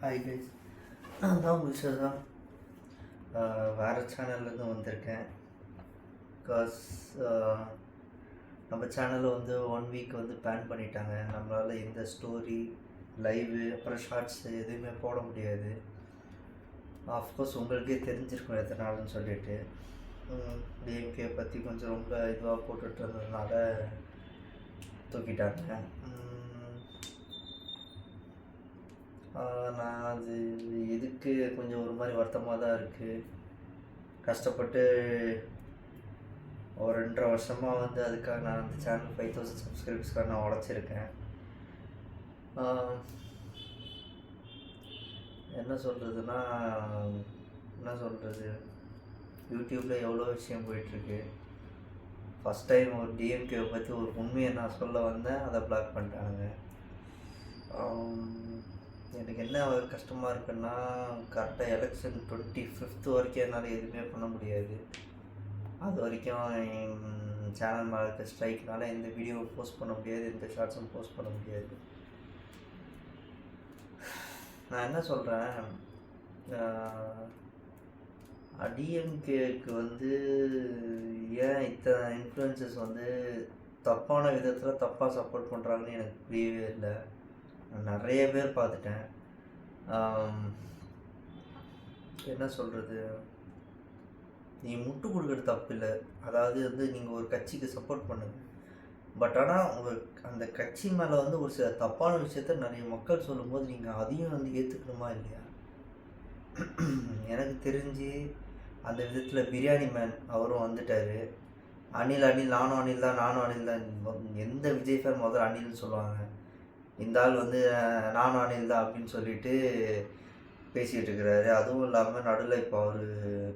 Hi guys, நான் தான் விஷயம் வேறு சேனல்லேருந்து வந்திருக்கேன். பிகாஸ் நம்ம சேனலை வந்து 1 வீக் வந்து பேன் பண்ணிட்டாங்க. நம்மளால் எந்த ஸ்டோரி, லைவு, அப்புறம் ஷார்ட்ஸு எதுவுமே போட முடியாது. ஆஃப்கோர்ஸ் உங்களுக்கே தெரிஞ்சிருக்கும் எத்தனை நாள்னு சொல்லிட்டு. டிஎம்கே பற்றி கொஞ்சம் ரொம்ப இதுவாக போட்டுட்டு இருந்ததுனால தூக்கிட்டாங்க. நான் அது இதுக்கு கொஞ்சம் ஒரு மாதிரி வருத்தமாக தான் இருக்குது. கஷ்டப்பட்டு ஒரு 2.5 வருஷமாக வந்து அதுக்காக நான் அந்த சேனல் 5000 சப்ஸ்கிரைபர்ஸ்க்காக நான் உழைச்சிருக்கேன். என்ன சொல்கிறது, யூடியூப்பில் எவ்வளோ விஷயம் போயிட்டுருக்கு. ஃபஸ்ட் டைம் ஒரு டிஎம்கேவை பற்றி ஒரு உண்மையை நான் சொல்ல வந்தேன், அதை பிளாக் பண்ணிட்டானுங்க. எனக்கு என்ன கஷ்டமாக இருக்குன்னா, கரெக்டாக எலெக்ஷன் 25th வரைக்கும் என்னால் எதுவுமே பண்ண முடியாது. அது வரைக்கும் சேனல் மேலே இருக்க ஸ்ட்ரைக்னால எந்த வீடியோவும் போஸ்ட் பண்ண முடியாது, எந்த ஷார்ட்ஸும் போஸ்ட் பண்ண முடியாது. நான் என்ன சொல்கிறேன், டிஎம்கேக்கு வந்து ஏன் இத்தனை இன்ஃப்ளூயன்சஸ் வந்து தப்பான விதத்தில் தப்பாக சப்போர்ட் பண்ணுறாங்கன்னு எனக்கு புரியவே இல்லை. நிறைய பேர் பார்த்துட்டேன். என்ன சொல்கிறது, நீ முட்டு கொடுக்குறது தப்பு இல்லை. அதாவது வந்து நீங்கள் ஒரு கட்சிக்கு சப்போர்ட் பண்ணுங்க, பட் ஆனால் அந்த கட்சி மேலே வந்து ஒரு சில தப்பான விஷயத்த நிறைய மக்கள் சொல்லும்போது நீங்கள் அதையும் வந்து ஏற்றுக்கணுமா இல்லையா? எனக்கு தெரிஞ்சு அந்த விதத்தில் பிரியாணி மேன் அவரும் வந்துட்டார். அனில் நானும் அனில் தான். எந்த விஜய் ஃபேன் முதல்ல அனில்னு சொல்லுவாங்க, இந்த ஆள் வந்து நானும் அனில் தான் அப்படின்னு சொல்லிட்டு பேசிகிட்டு இருக்கிறாரு. அதுவும் இல்லாமல் நடுவில் இப்போ அவர்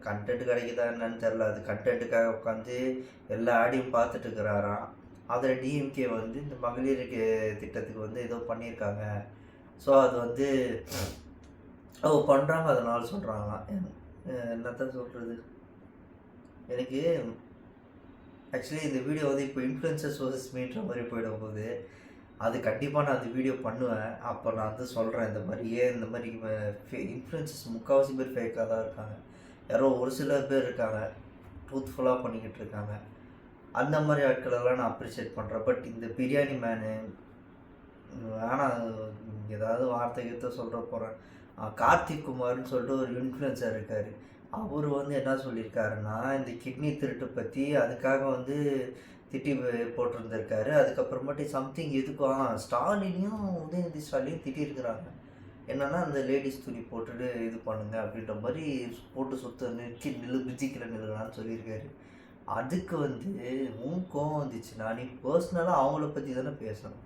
கண்டென்ட் கிடைக்குதா என்னன்னு தெரில, அது கண்டென்ட்டுக்காக உட்காந்து எல்லா ஆடியும் பார்த்துட்டு இருக்கிறாராம். அதில் டிஎம்கே வந்து இந்த மகளிருக்கு திட்டத்துக்கு வந்து ஏதோ பண்ணியிருக்காங்க. ஸோ அது வந்து பண்ணுறாங்க, அதனால சொல்கிறாங்களாம். என்னத்தான் சொல்கிறது, எனக்கு ஆக்சுவலி இந்த வீடியோ வந்து இப்போ இன்ஃப்ளூயன்சர்ஸ் வர்சஸ் மீன்ற மாதிரி போயிடும் போது, அது கண்டிப்பாக நான் அந்த வீடியோ பண்ணுவேன். அப்போ நான் வந்து சொல்கிறேன், இந்த மாதிரி ஏன் இந்த மாதிரி இன்ஃப்ளூயன்சஸ் முக்கால்வாசி பேர் ஃபேக்காக தான் இருக்காங்க. யாரோ ஒரு சில பேர் இருக்காங்க ட்ரூத்ஃபுல்லாக பண்ணிக்கிட்டு இருக்காங்க. அந்த மாதிரி ஆட்களெல்லாம் நான் அப்ரிஷியேட் பண்ணுறேன். பட் இந்த பிரியாணி மேனு ஆனால் ஏதாவது வார்த்தை சொல்கிற போகிறேன். கார்த்திக் குமார்னு சொல்லிட்டு ஒரு இன்ஃப்ளூயன்சர் இருக்கார். அவர் வந்து என்ன சொல்லியிருக்காருன்னா, இந்த கிட்னி திருட்டு பற்றி அதுக்காக வந்து திட்டி போட்டிருந்திருக்காரு. அதுக்கப்புறமேட்டு சம்திங் எதுக்கும் ஸ்டாலினையும் உதயநிதி ஸ்டாலினையும் திட்டிருக்கிறாங்க. என்னென்னா அந்த லேடிஸ் துணி போட்டுட்டு இது பண்ணுங்க அப்படின்ற மாதிரி போட்டு சுத்த பிஜிக்கில் நில்லுறான்னு சொல்லியிருக்காரு. அதுக்கு வந்து கோவம் வந்துச்சுன்னா நீ பர்சனலாக அவங்கள பற்றி தானே பேசணும்.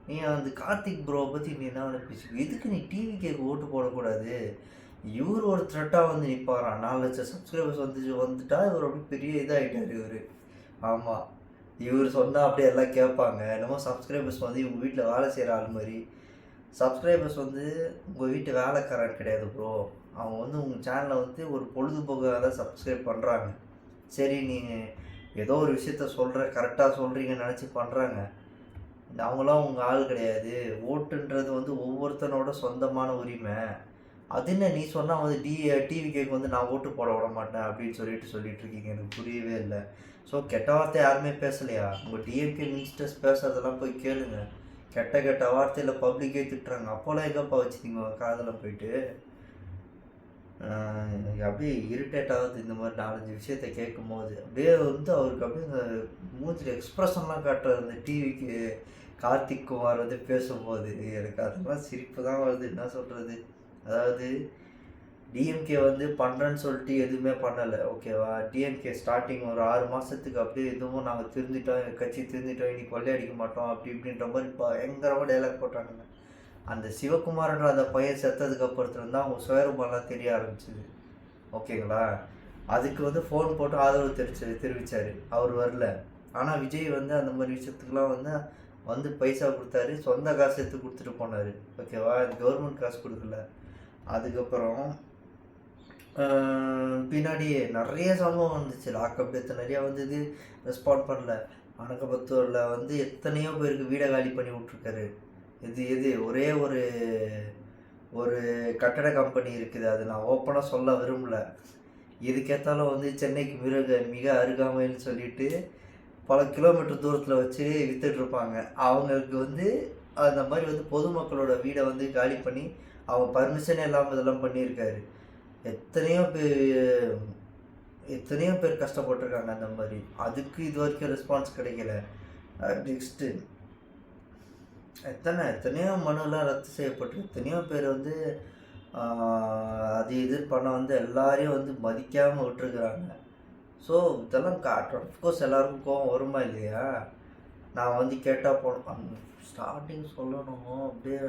நீ அந்த கார்த்திக் ப்ரோவை பற்றி நீ என்ன பேசு, எதுக்கு நீ டிவிக்கு ஓட்டு போடக்கூடாது? இவர் ஒரு த்ரெட்டாக வந்து நிற்பாரான். 4 லட்சம் சப்ஸ்கிரைபர்ஸ் வந்துட்டா இவர் அப்படி பெரிய இதாகிட்டார் இவர். ஆமாம், இவர் சொன்னால் அப்படியே எல்லாம் கேட்பாங்க. என்னமோ சப்ஸ்கிரைபர்ஸ் வந்து இவங்க வீட்டில் வேலை செய்கிற ஆள் மாதிரி. சப்ஸ்கிரைபர்ஸ் வந்து உங்கள் வீட்டு வேலைக்காரன் கிடையாது ப்ரோ. அவங்க வந்து உங்கள் சேனலை வந்து ஒரு பொழுதுபோக்காக தான் சப்ஸ்கிரைப் பண்ணுறாங்க. சரி, நீங்கள் ஏதோ ஒரு விஷயத்த கரெக்டாக சொல்கிறீங்கன்னு நினச்சி பண்ணுறாங்க. அவங்களாம் உங்கள் ஆள் கிடையாது. ஓட்டுன்றது வந்து ஒவ்வொருத்தனோட சொந்தமான உரிமை. அது என்ன நீ சொன்னால் வந்து டிவிக்கு வந்து நான் ஓட்டு போட விட மாட்டேன் அப்படின்னு சொல்லிட்டு இருக்கீங்க. எனக்கு புரியவே இல்லை. ஸோ கெட்ட வார்த்தை யாருமே பேசலையா? உங்கள் டிஎம்கே மினிஸ்டர்ஸ் பேசுறதெல்லாம் போய் கேளுங்க. கெட்ட வார்த்தையில் பப்ளிக்கே திட்டுறாங்க. அப்போல்லாம் எங்கப்பா வச்சுக்கிங்க காதில் போயிட்டு. அப்படியே இரிட்டேட் ஆகுது இந்த மாதிரி 4-5 விஷயத்த கேட்கும் போது. அப்படியே வந்து அவருக்கு அப்படியே இந்த மூஞ்சில் எக்ஸ்ப்ரெஷன்லாம் காட்டுறாரு. இந்த டிவிக்கு கார்த்திக் குமார் வந்து பேசும்போது எனக்கு அதெல்லாம் சிரிப்பு தான் வருது. என்ன சொல்கிறது, அதாவது டிஎம்கே வந்து பண்ணுறேன்னு சொல்லிட்டு எதுவுமே பண்ணலை, ஓகேவா? டிஎம்கே ஸ்டார்டிங் ஒரு 6 மாதத்துக்கு அப்படியே எதுவும் நாங்கள் திருந்திட்டோம், கட்சி திருந்திட்டோம், இன்னைக்கு கொள்ளையடிக்க மாட்டோம் அப்படி இப்படின்ற மாதிரி பயங்கரமாக டைலாக் போட்டானுங்க. அந்த சிவகுமார்ன்ற அந்த பையன் செத்ததுக்கு அப்புறத்துலேருந்து தான் அவங்க சுயரூபம்லாம் தெரிய ஆரம்பிச்சிது, ஓகேங்களா? அதுக்கு வந்து ஃபோன் போட்டு ஆதரவு தெரிவித்தார். அவர் வரல. ஆனால் விஜய் வந்து அந்த மாதிரி விஷயத்துக்குலாம் வந்து பைசா கொடுத்தாரு, சொந்த காசு எடுத்து கொடுத்துட்டு போனார், ஓகேவா? இது கவர்மெண்ட் காசு கொடுக்கல. அதுக்கப்புறம் பின்னாடி நிறைய சம்பவம் வந்துச்சு. லாக்அப் டெத்து நிறையா வந்தது, ரெஸ்பாண்ட் பண்ணல. அணக்கபத்தூரில் வந்து எத்தனையோ பேருக்கு வீடை காலி பண்ணி விட்ருக்காரு. ஒரே ஒரு ஒரு கட்டட கம்பெனி இருக்குது, அது நான் ஓப்பனாக சொல்ல விரும்பல. எதுக்கேத்தாலும் வந்து சென்னைக்கு மிக அருகாமைன்னு சொல்லிட்டு பல கிலோமீட்டர் தூரத்தில் வச்சு வித்துட்ருப்பாங்க. அவங்களுக்கு வந்து அந்த மாதிரி வந்து பொதுமக்களோட வீடை வந்து காலி பண்ணி அவங்க பர்மிஷனே இல்லாமல் இதெல்லாம் பண்ணியிருக்காரு. எத்தனையோ பேர் எத்தனையோ பேர் கஷ்டப்பட்டுருக்காங்க அந்த மாதிரி. அதுக்கு இது வரைக்கும் ரெஸ்பான்ஸ் கிடைக்கல. நெக்ஸ்ட்டு எத்தனையோ மனுலாம் ரத்து செய்யப்பட்டு எத்தனையோ பேர் வந்து அது இது பண்ண வந்து எல்லாரையும் வந்து மதிக்காமல் விட்டுருக்குறாங்க. ஸோ இதெல்லாம் அஃப்கோர்ஸ் எல்லாருக்கும் கோவம் வருமா இல்லையா? நான் வந்து கேட்டால் போனோம் ஸ்டார்டிங் சொல்லணும், அப்படியே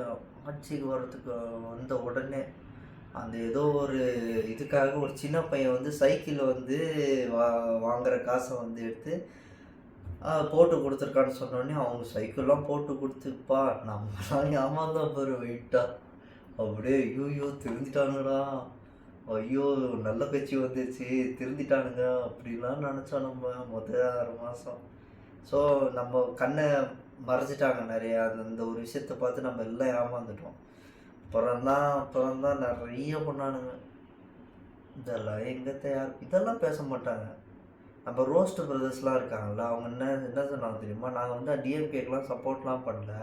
ஆட்சிக்கு வர்றதுக்கு வந்த உடனே அந்த ஏதோ ஒரு இதுக்காக ஒரு சின்ன பையன் வந்து சைக்கிள் வந்து வாங்குற காசை வந்து எடுத்து போட்டு கொடுத்துருக்கான்னு சொன்னோடனே அவங்க சைக்கிள்லாம் போட்டு கொடுத்துப்பா நம்மளாம் ஏமாந்தான் பாரு வெயிட்டா. அப்படியே ஐயோ திருந்திட்டானுங்கடா, ஐயோ நல்ல கட்சி வந்துருச்சு திருந்திட்டானுங்க அப்படிலாம் நினச்சோம் நம்ம முதல் 6 மாதம். ஸோ நம்ம கண்ணை மறைச்சிட்டாங்க நிறையா. அந்த ஒரு விஷயத்தை பார்த்து நம்ம எல்லாம் ஏமாந்துட்டோம். அப்புறம்தான் நிறைய பண்ணானுங்க. இதெல்லாம் எங்கே இதெல்லாம் பேச மாட்டாங்க. நம்ம ரோஸ்ட் பிரதர்ஸ்லாம் இருக்காங்கல்ல, அவங்க என்ன சொன்னாங்க தெரியுமா? நாங்கள் வந்து டிஎம்கேக்கெலாம் சப்போர்ட்லாம் பண்ணல,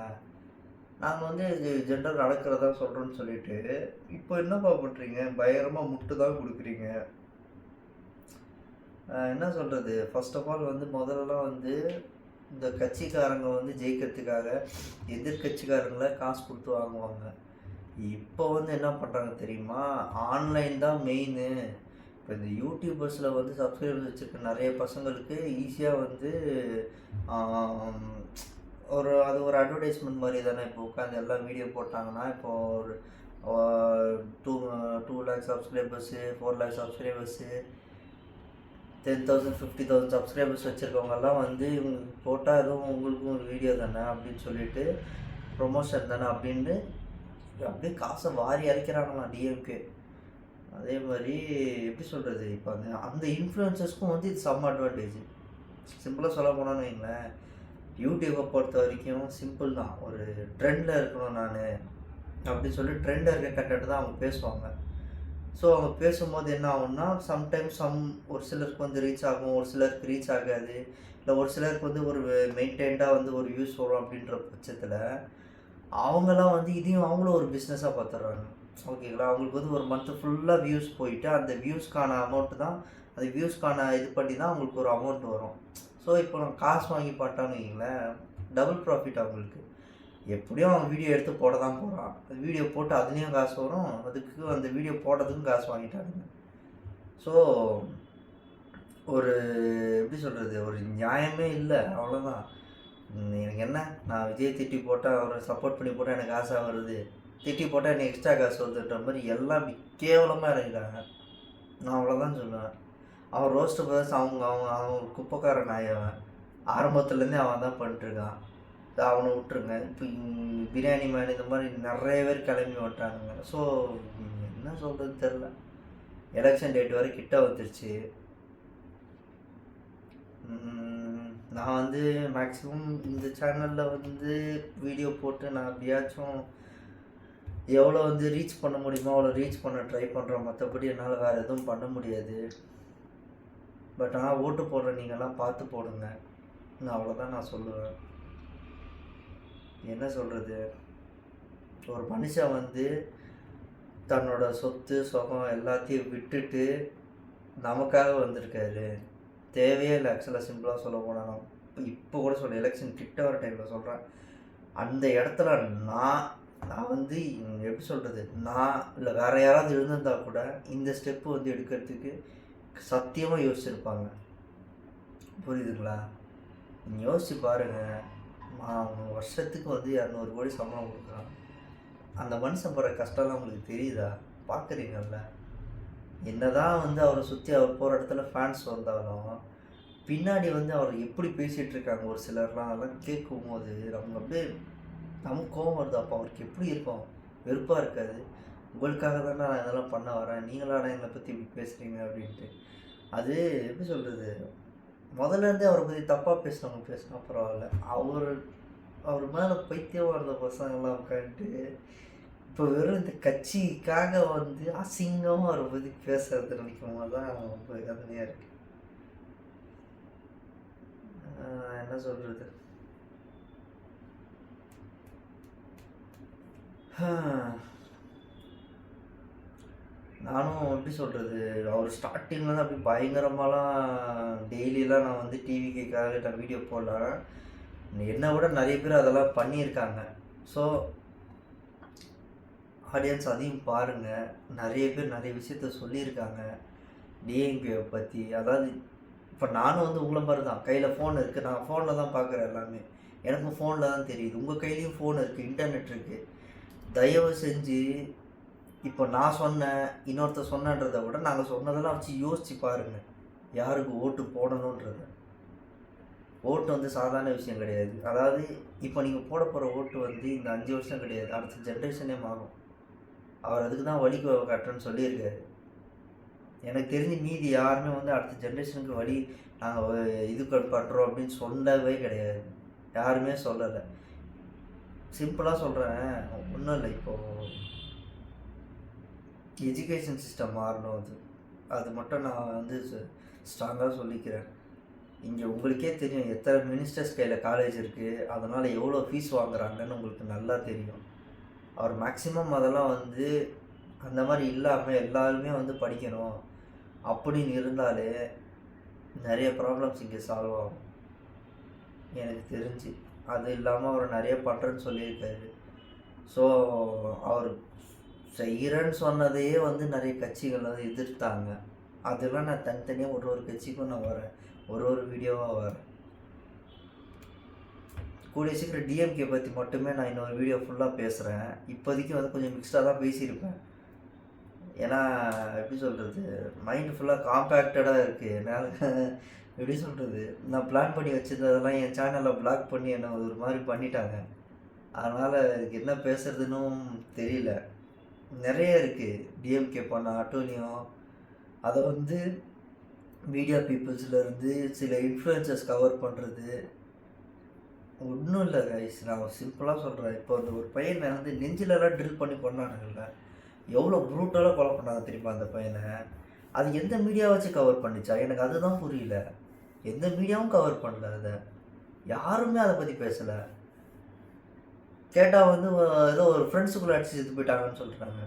நாங்கள் வந்து இது ஜெண்டர் நடக்கிறதா சொல்கிறோன்னு சொல்லிட்டு இப்போ என்னப்பா பண்ணுறீங்க? பயங்கரமாக முட்டு தான் கொடுக்குறீங்க. என்ன சொல்கிறது, ஃபர்ஸ்ட் ஆஃப் ஆல் வந்து முதல்லலாம் வந்து இந்த கட்சிக்காரங்க வந்து ஜெயிக்கிறதுக்காக எதிர்கட்சிக்காரங்கள காசு கொடுத்து வாங்குவாங்க. இப்போ வந்து என்ன பண்ணுறாங்க தெரியுமா? ஆன்லைன் தான் மெயினு. இப்போ இந்த யூடியூபர்ஸில் வந்து சப்ஸ்கிரைபர்ஸ் வச்சுருக்க நிறைய பசங்களுக்கு ஈஸியாக வந்து அது ஒரு அட்வர்டைஸ்மெண்ட் மாதிரி தானே. இப்போ உட்காந்து எல்லாம் வீடியோ போட்டாங்கன்னா இப்போது ஒரு 2 lakh subscribers, 4 lakh subscribers, 10,000 50,000 subscribers வச்சுருக்கவங்கெல்லாம் வந்து இவங்க போட்டால் எதுவும் உங்களுக்கும் ஒரு வீடியோ தானே அப்படின்னு சொல்லிட்டு ப்ரொமோஷன் தானே அப்படின்ட்டு அப்படியே காசை வாரி அரைக்கிறாங்களாம் டிஎம்கே. அதே மாதிரி எப்படி சொல்கிறது, இப்போ அந்த இன்ஃப்ளூயன்சர்ஸ்க்கும் வந்து இது செம்ம அட்வான்டேஜ். சிம்பிளாக சொல்ல போனோன்னு வைங்களேன், யூடியூப்பை பொறுத்த வரைக்கும் சிம்பிள் தான். ஒரு ட்ரெண்டில் இருக்கணும் நான் அப்படின்னு சொல்லி ட்ரெண்டில் இருக்க கண்டென்ட் தான் அவங்க பேசுவாங்க. ஸோ அவங்க பேசும்போது என்ன ஆகும்னா சம்டைம்ஸ் ஒரு சிலருக்கு வந்து ரீச் ஆகும், ஒரு சிலருக்கு ரீச் ஆகாது, இல்லை ஒரு சிலருக்கு வந்து ஒரு மெயின்டைன்டாக வந்து ஒரு வியூஸ் வரும். அப்படின்ற பட்சத்தில் அவங்களாம் வந்து இதையும் அவங்களும் ஒரு பிஸ்னஸாக பார்த்துட்றாங்க. ஓகேங்களா? அவங்களுக்கு வந்து ஒரு மந்த்து ஃபுல்லாக வியூஸ் போயிட்டு அந்த வியூஸ்க்கான அமௌண்ட்டு தான், அந்த வியூஸ்க்கான இது பண்ணி தான் அவங்களுக்கு ஒரு அமௌண்ட் வரும். ஸோ இப்போ நான் காசு வாங்கி பண்ணிட்டான்னு வைங்களேன், டபுள் ப்ராஃபிட் அவங்களுக்கு. எப்படியும் அவன் வீடியோ எடுத்து போட தான் போகிறான், அந்த வீடியோ போட்டு அதுலேயும் காசு வரும், அதுக்கு அந்த வீடியோ போடுறதுக்கும் காசு வாங்கிட்டானுங்க. ஸோ ஒரு எப்படி சொல்கிறது, ஒரு நியாயமே இல்லை. அவ்வளோதான். எனக்கு என்ன, நான் விஜய் திட்டி போட்டால் அவரை சப்போர்ட் பண்ணி போட்டால் எனக்கு காசாக வருது, திட்டி போட்டால் எனக்கு எக்ஸ்ட்ரா காசு வருதுன்ற மாதிரி எல்லாம் கேவலமாக இறங்கிட்டாங்க. நான் அவ்வளோதான் சொல்லுவேன். அவன் ரோஸ்ட் பிரதர்ஸ் அவன் குப்பைக்கார நாயவன், ஆரம்பத்துலேருந்தே அவன் தான் பண்ணிட்டுருக்கான். அவனை விட்டுருங்க. இப்போ பிரியாணி மேன் இந்த மாதிரி நிறைய பேர் கிளம்பி வந்துட்டானுங்க. ஸோ என்ன சொல்கிறதுன்னு தெரில. எலெக்ஷன் டேட் வரை கிட்ட வந்துருச்சு. நான் வந்து மேக்ஸிமம் இந்த சேனலில் வந்து வீடியோ போட்டு நான் எப்படியாச்சும் எவ்வளோ வந்து ரீச் பண்ண முடியுமோ அவ்வளோ ரீச் பண்ண ட்ரை பண்ணுறேன். மற்றபடி என்னால் வேறு எதுவும் பண்ண முடியாது. பட் ஆனால் ஓட்டு போடுற நீங்கள்லாம் பார்த்து போடுங்க, நான் அவ்வளோதான் நான் சொல்லுவேன். என்ன சொல்கிறது, ஒரு மனுஷன் வந்து தன்னோட சொத்து சுகம் எல்லாத்தையும் விட்டுட்டு நமக்காக வந்திருக்காரு. தேவையே இல்லை. ஆக்சுவலாக சிம்பிளாக சொல்ல போனால் இப்போ கூட சொல்ல எலெக்ஷன் கிட்ட வர டைமில் சொல்கிறேன், அந்த இடத்துல நான் வந்து எப்படி சொல்கிறது, நான் இல்லை வேறு யாராவது இருந்திருந்தால் கூட இந்த ஸ்டெப்பு வந்து எடுக்கிறதுக்கு சத்தியமாக யோசிச்சிருப்பாங்க. புரியுதுங்களா? நீங்கள் யோசிச்சு பாருங்கள். வருஷத்துக்கு வந்து 200 கோடி சம்பளம் கொடுக்குறான். அந்த மனுஷன் போகிற கஷ்டம்லாம் உங்களுக்கு தெரியுதா? பார்க்குறீங்கல்ல? என்னதான் வந்து அவரை சுற்றி அவர் போகிற இடத்துல ஃபேன்ஸ் வந்தாலும் பின்னாடி வந்து அவர் எப்படி பேசிகிட்டு இருக்காங்க ஒரு சிலர்லாம், அதெல்லாம் கேட்கும் போது நமக்கு கோவம் வருது. அப்போ அவருக்கு எப்படி இருக்கும்? வெறுப்பாக இருக்காது? உங்களுக்காக தானே நான் இதெல்லாம் பண்ண வரேன், நீங்களாடா என்னை பற்றி இப்படி பேசுகிறீங்க அப்படின்ட்டு. அது எப்படி சொல்கிறது, முதல்லேருந்தே அவரை பற்றி தப்பாக பேசினா பரவாயில்ல, அவர் மேலே பைத்தியமாக இருந்த பசங்கள்லாம் உட்காந்துட்டு இப்போ வெறும் இந்த கட்சிக்காக வந்து அசிங்கமாக அவரை பற்றி பேசுறது நினைக்கும் போது தான் ரொம்ப வேதனையாக இருக்கு. என்ன சொல்கிறது, நானும் எப்படி சொல்கிறது, அவர் ஸ்டார்டிங்கில் தான் அப்படி பயங்கரமாலாம் டெய்லியெலாம் நான் வந்து டிவிக்காக நான் வீடியோ போடலாம். என்னை விட நிறைய பேர் அதெல்லாம் பண்ணியிருக்காங்க. ஸோ ஆடியன்ஸ் அதையும் பாருங்கள். நிறைய பேர் நிறைய விஷயத்த சொல்லியிருக்காங்க டிஎம்கேவை பற்றி. அதாவது இப்போ நானும் வந்து உங்களை மாதிரி தான், கையில் ஃபோன் இருக்குது, நான் ஃபோனில் தான் பார்க்குறேன் எல்லாமே. எனக்கும் ஃபோனில் தான் தெரியுது, உங்கள் கையிலையும் ஃபோன் இருக்குது, இன்டர்நெட் இருக்குது. தயவு செஞ்சு இப்போ நான் சொன்னேன், இன்னொருத்தர் சொன்னன்றதை விட நாங்கள் சொன்னதெல்லாம் வச்சு யோசித்து பாருங்கள் யாருக்கு ஓட்டு போடணுன்றத. ஓட்டு வந்து சாதாரண விஷயம் கிடையாது. அதாவது இப்போ நீங்கள் போட போகிற ஓட்டு வந்து இந்த 5 வருஷம் கிடையாது, அடுத்த ஜென்ரேஷனே மாறும். அவர் அதுக்கு தான் வழி காட்டுறேன்னு சொல்லியிருக்காரு. எனக்கு தெரிஞ்சு மீதி யாருமே வந்து அடுத்த ஜென்ரேஷனுக்கு வழி நாங்கள் இது பண்ணுறோம் அப்படின்னு சொல்லவே கிடையாது, யாருமே சொல்லலை. சிம்பிளாக சொல்கிறேன், ஒன்றும் இல்லை. இப்போது எஜுகேஷன் சிஸ்டம் மாறணும், அது மட்டும் நான் வந்து ஸ்ட்ராங்காக சொல்லிக்கிறேன். இங்கே உங்களுக்கே தெரியும் எத்தனை மினிஸ்டர்ஸ் கையில் காலேஜ் இருக்குது, அதனால் எவ்வளோ ஃபீஸ் வாங்குறாங்கன்னு உங்களுக்கு நல்லா தெரியும். அவர் மேக்ஸிமம் அதெல்லாம் வந்து அந்த மாதிரி இல்லாமல் எல்லாருமே வந்து படிக்கணும் அப்படின்னு இருந்தாலே நிறைய ப்ராப்ளம்ஸ் இங்கே சால்வ் ஆகும் எனக்கு தெரிஞ்சு. அது இல்லாமல் அவர் நிறைய பண்ணுறேன்னு சொல்லியிருக்காரு. ஸோ அவர் செய்கிறேன்னு சொன்னதையே வந்து நிறைய கட்சிகள் வந்து எதிர்த்தாங்க. அதெல்லாம் நான் தனித்தனியாக ஒரு கட்சிக்கும் நான் வரேன், ஒரு வீடியோவாக வரேன். கூடிய சீக்கிரம் டிஎம்கே பற்றி மட்டுமே நான் இன்னொரு வீடியோ ஃபுல்லாக பேசுகிறேன். இப்போதைக்கு வந்து கொஞ்சம் மிக்ஸ்டாக தான் பேசியிருப்பேன். ஏன்னா எப்படி சொல்கிறது, மைண்டு ஃபுல்லாக காம்பேக்டடாக இருக்குது. என்னால் எப்படி சொல்கிறது, நான் பிளான் பண்ணி வச்சுருந்ததெல்லாம் என் சேனலில் பிளாக் பண்ணி என்னை ஒரு மாதிரி பண்ணிட்டாங்க. அதனால் இதுக்கு என்ன பேசுகிறதுன்னும் தெரியல. நிறைய இருக்குது டிஎம்கே பண்ண அட்டூழியம். அதை வந்து மீடியா பீப்புள்ஸ்லேருந்து சில இன்ஃப்ளூயன்சர்ஸ் கவர் பண்ணுறது. ஒன்றும் இல்லை கைஸ், நான் சிம்பிளாக சொல்கிறேன். இப்போ அந்த ஒரு பையனை வந்து நெஞ்சிலலாம் ட்ரில் பண்ணி கொண்டானுங்கள்ல, எவ்வளோ ப்ரூட்டலாக கொலை பண்ணாங்க தெரியுமா அந்த பையனை. அது எந்த மீடியா வச்சு கவர் பண்ணிச்சா, எனக்கு அதுதான் புரியல. எந்த மீடியாவும் கவர் பண்ணல, அதை யாருமே அதை பற்றி பேசலை. கேட்டால் வந்து ஏதோ ஒரு ஃப்ரெண்ட்ஸுக்குள்ளே அடிச்சு செத்து போயிட்டாங்கன்னு சொல்கிறாங்க.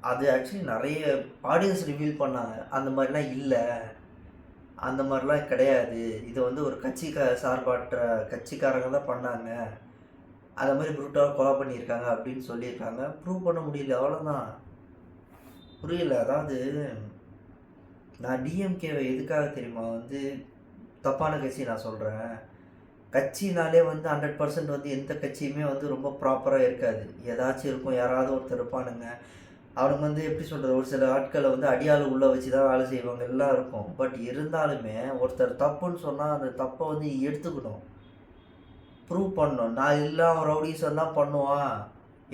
அது ஆக்சுவலி நிறைய ஆடியன்ஸ் ரிவீல் பண்ணாங்க, அந்த மாதிரிலாம் இல்லை, அந்த மாதிரிலாம் கிடையாது, இதை வந்து ஒரு சார்பாற்ற கட்சிக்காரங்க தான் பண்ணாங்க, அதை மாதிரி ப்ரூட்டாக கொலை பண்ணியிருக்காங்க அப்படின்னு சொல்லியிருக்காங்க. ப்ரூவ் பண்ண முடியல, அவ்வளோதான். புரியல. அதாவது நான் டிஎம்கேவை எதுக்காக தெரியுமா வந்து தப்பான கட்சி நான் சொல்கிறேன். கட்சினாலே வந்து 100% வந்து எந்த கட்சியுமே வந்து ரொம்ப ப்ராப்பராக இருக்காது. ஏதாச்சும் இருக்கும், யாராவது ஒருத்தர் இருப்பானுங்க, அவனுக்கு வந்து எப்படி சொல்கிறது, ஒரு சில ஆட்களை வந்து அடியாள் உள்ளே வச்சு தான் வேலை செய்வாங்க, எல்லாம் இருக்கும். பட் இருந்தாலுமே ஒருத்தர் தப்புன்னு சொன்னால் அந்த தப்பை வந்து எடுத்துக்கணும், ப்ரூவ் பண்ணணும். நான் இல்லை அவன் ரவுடிசம் தான் பண்ணுவான்,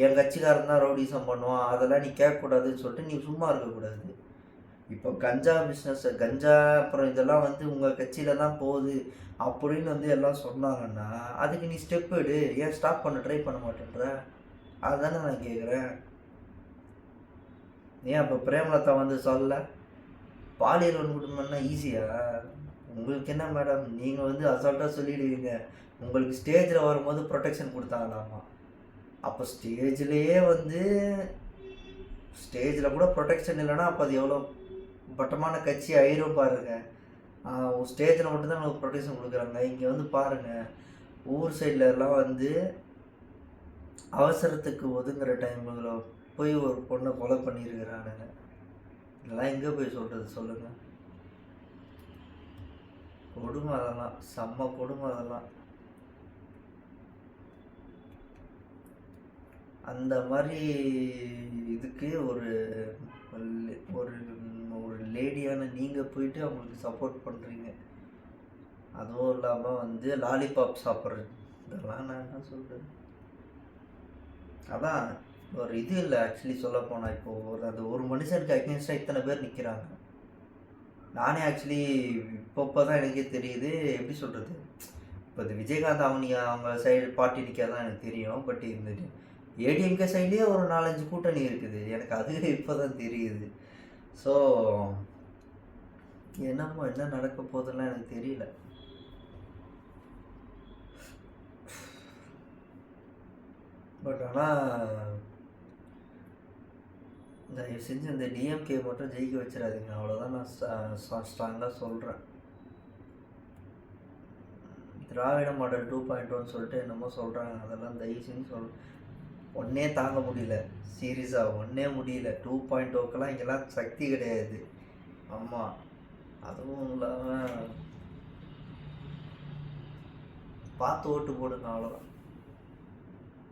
என் கட்சிக்காரன் தான் ரவுடிசம் பண்ணுவான், அதெல்லாம் நீ கேட்கக்கூடாதுன்னு சொல்லிட்டு நீ சும்மா இருக்கக்கூடாது. இப்போ கஞ்சா பிஸ்னஸ், கஞ்சா அப்புறம் இதெல்லாம் வந்து உங்கள் கட்சியில் தான் போகுது அப்படின்னு வந்து எல்லாம் சொன்னாங்கன்னா அதுக்கு நீ ஸ்டெப் எடு. ஏன் ஸ்டாப் பண்ண ட்ரை பண்ண மாட்டேன்ற, அதுதானே நான் கேட்குறேன். ஏன் அப்போ பிரேமலதா வந்து சொல்ல பாலியல் வன்கொடுமைன்னா ஈஸியா? உங்களுக்கு என்ன மேடம், நீங்கள் வந்து அசால்ட்டாக சொல்லிடுவீங்க. உங்களுக்கு ஸ்டேஜில் வரும்போது ப்ரொடெக்ஷன் கொடுத்தாங்களாமா. அப்போ ஸ்டேஜ்லேயே வந்து ஸ்டேஜில் கூட ப்ரொடெக்ஷன் இல்லைன்னா அப்போ அது எவ்வளோ பட்டமான கட்சி ஆயிரும் பாருங்க. ஸ்டேஜில் மட்டும்தான் நமக்கு ப்ரொடெக்ஷன் கொடுக்குறாங்க. இங்கே வந்து பாருங்கள், ஊர் சைடில் எல்லாம் வந்து அவசரத்துக்கு ஒதுங்குற டைமில் போய் ஒரு பொண்ணை கொலை பண்ணியிருக்கிறானுங்க. இதெல்லாம் எங்கே போய் சொல்கிறது சொல்லுங்கள். கொடுமை, அதெல்லாம் செம்ம கொடுமை. அதெல்லாம் அந்த மாதிரி இதுக்கு ஒரு ஒரு ஒரு லேடியான நீங்கள் போயிட்டு அவங்களுக்கு சப்போர்ட் பண்ணுறீங்க. அதுவும் இல்லாமல் வந்து லாலிபாப் சாப்பிட்றது, இதெல்லாம் நான் என்ன சொல்கிறது. அதான் ஒரு இது இல்லை ஆக்சுவலி சொல்ல போனால். இப்போது அது ஒரு மனுஷனுக்கு அகேன்ஸ்டாக இத்தனை பேர் நிற்கிறாங்க. நானே ஆக்சுவலி இப்போ தான் எனக்கே தெரியுது, எப்படி சொல்கிறது, இப்போ இது விஜயகாந்த் அவங்க சைடு பார்ட்டி நிற்காதான் எனக்கு தெரியும். பட் இந்த ஏடிஎம்கே சைட்லேயே ஒரு 4-5 கூட்டணி இருக்குது. எனக்கு அது இப்போ தான் தெரியுது. ஸோ என்னமோ என்ன நடக்க போகுதுலாம் எனக்கு தெரியல. பட் ஆனால் தயவு செஞ்சு இந்த டிஎம்கே மட்டும் ஜெயிக்க வச்சிடாதீங்க, அவ்வளோதான் நான் ஸ்ட்ராங்காக சொல்கிறேன். திராவிட மாடல் 2.1 சொல்லிட்டு என்னமோ சொல்கிறாங்க, அதெல்லாம் தயவு செஞ்சு ஒன்றே தாங்க முடியல. சீரியஸாக ஒன்றே முடியல. 2.0க்கெல்லாம் இங்கெல்லாம் சக்தி கிடையாது. ஆமாம், அதுவும் இல்லாமல் பார்த்து ஓட்டு போடுங்க, அவ்வளோதான்.